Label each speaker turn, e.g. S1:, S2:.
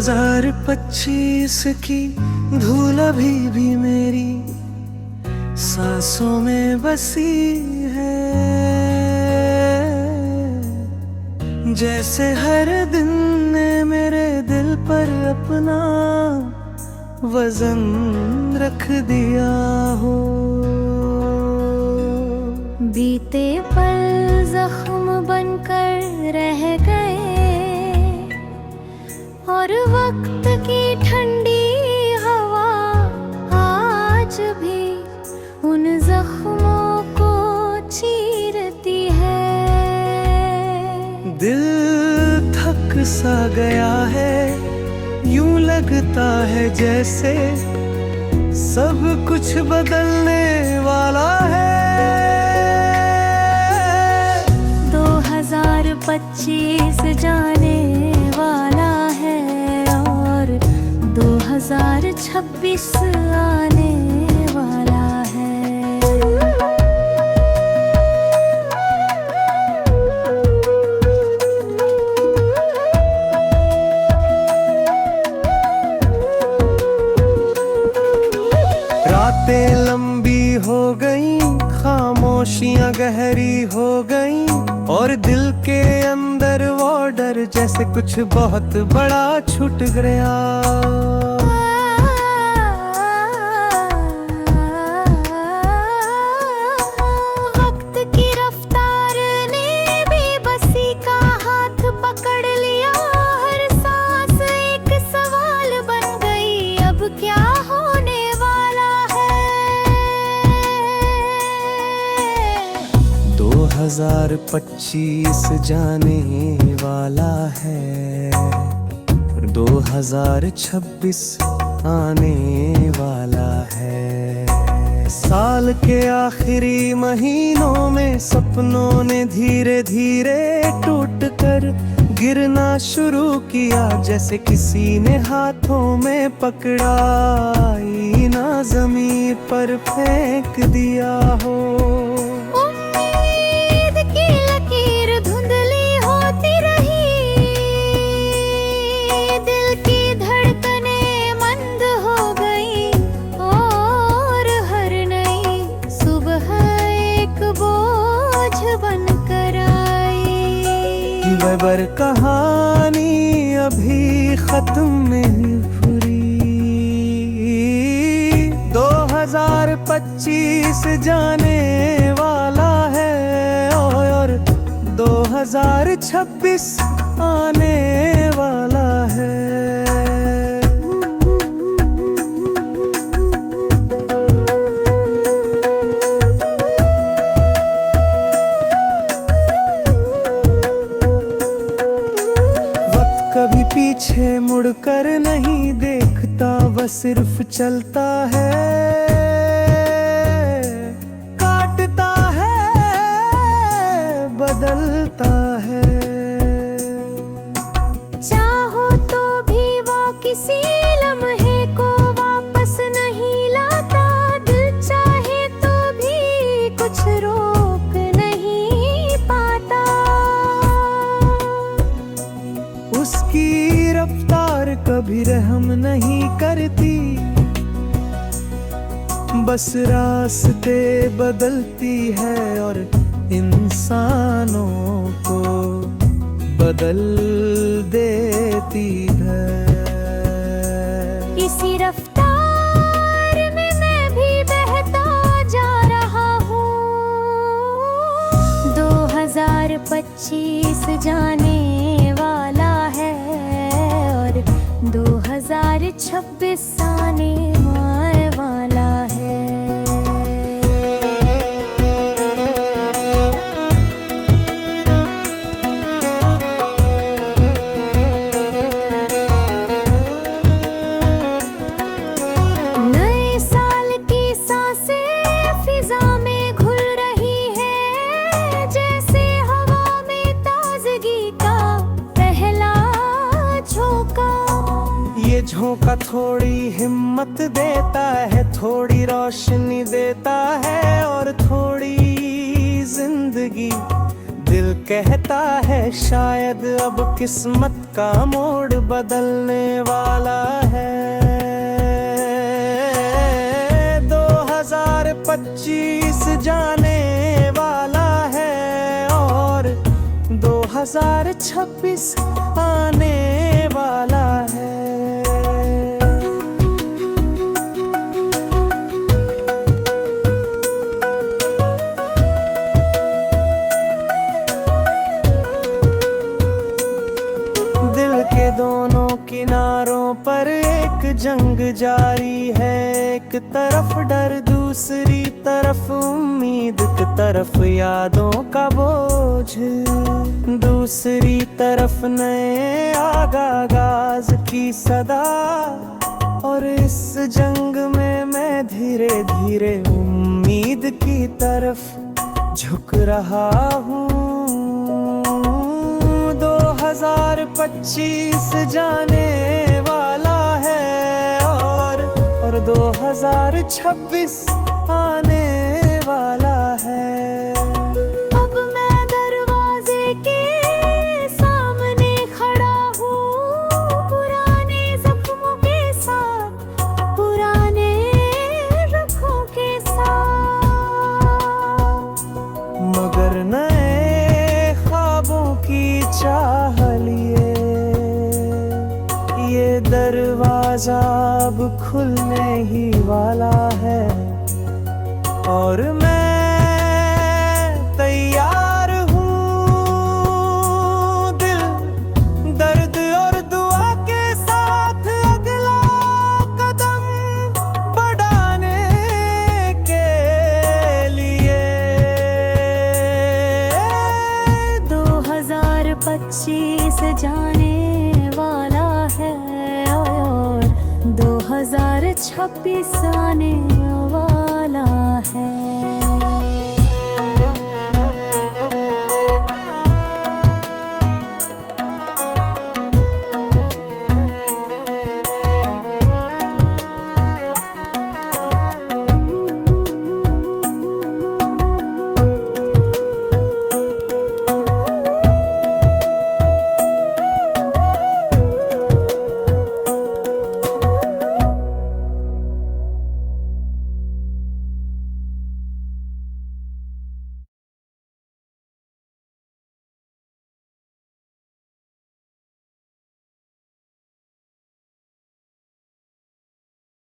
S1: 2025 की धूल अभी भी मेरी सांसों में बसी है। जैसे हर दिन ने मेरे दिल पर अपना वजन रख दिया हो।
S2: बीते पल जख्म बनकर रह गए और वक्त की ठंडी हवा आज भी उन जख्मों को चीरती है।
S1: दिल थक सा गया है, यूं लगता है जैसे सब कुछ बदलने वाला है।
S2: 2025 जाने वाला है और 2026 आने वाला है।
S1: रातें लंबी हो गई, खामोशियां गहरी हो गई और दिल के अंदर वो डर जैसे कुछ बहुत बड़ा छूट गया।
S2: वक्त की रफ्तार ने बेबसी का हाथ पकड़ लिया। हर सांस एक सवाल बन गई, अब क्या होने वाला है।
S1: 2025 जाने वाला है, 2026 आने वाला है। साल के आखिरी महीनों में सपनों ने धीरे धीरे टूट कर गिरना शुरू किया। जैसे किसी ने हाथों में पकड़ा आईना जमीन पर फेंक दिया हो। बबर कहानी अभी खत्म नहीं हुई। 2025 जाने वाला है और 2026 आने वाला है। कभी पीछे मुड़कर नहीं देखता, वह सिर्फ चलता है, काटता है, बदलता है।
S2: चाहो तो भी वो किसी लम्हे को वापस नहीं लाता। दिल चाहे तो भी कुछ रोक नहीं पाता।
S1: उसकी रफ्तार कभी रहम नहीं करती, बस रास्ते बदलती है और इंसानों को बदल देती है।
S2: इसी रफ्तार में मैं भी बहता जा रहा हूँ। 2025 जाने वाला है और 2026 आने वाला है। नए साल की सांसें फिजा में घुल रही है। जैसे हवा में ताजगी का पहला झोंका।
S1: ये झोंका थोड़ी हिम्मत देता है, थोड़ी रोशनी देता है और थोड़ी जिंदगी दिल कहता है शायद अब किस्मत का मोड़ बदलने वाला है। 2025 जाने वाला है और 2026 आने वाला है। दिल के दोनों किनारों पर एक जंग जारी है। एक तरफ डर, दूसरी तरफ उम्मीद, एक तरफ यादों का बोझ, दूसरी तरफ नए आगाज की सदा। और इस जंग में मैं धीरे धीरे उम्मीद की तरफ झुक रहा हूँ। 2025 जाने वाला है और 2026 आने वाला है।
S2: अब मैं दरवाजे के सामने खड़ा हूँ, पुराने जख्मों के साथ, पुराने रुखों के साथ।
S1: मगर नए ख्वाबों की चाह लिए ये दरवाजा अब खुलने ही वाला है। और मैं तैयार हूँ दिल, दर्द और दुआ के साथ अगला कदम बढ़ाने के लिए।
S2: 2025 जाने वाला है और 2026 आने वाला है।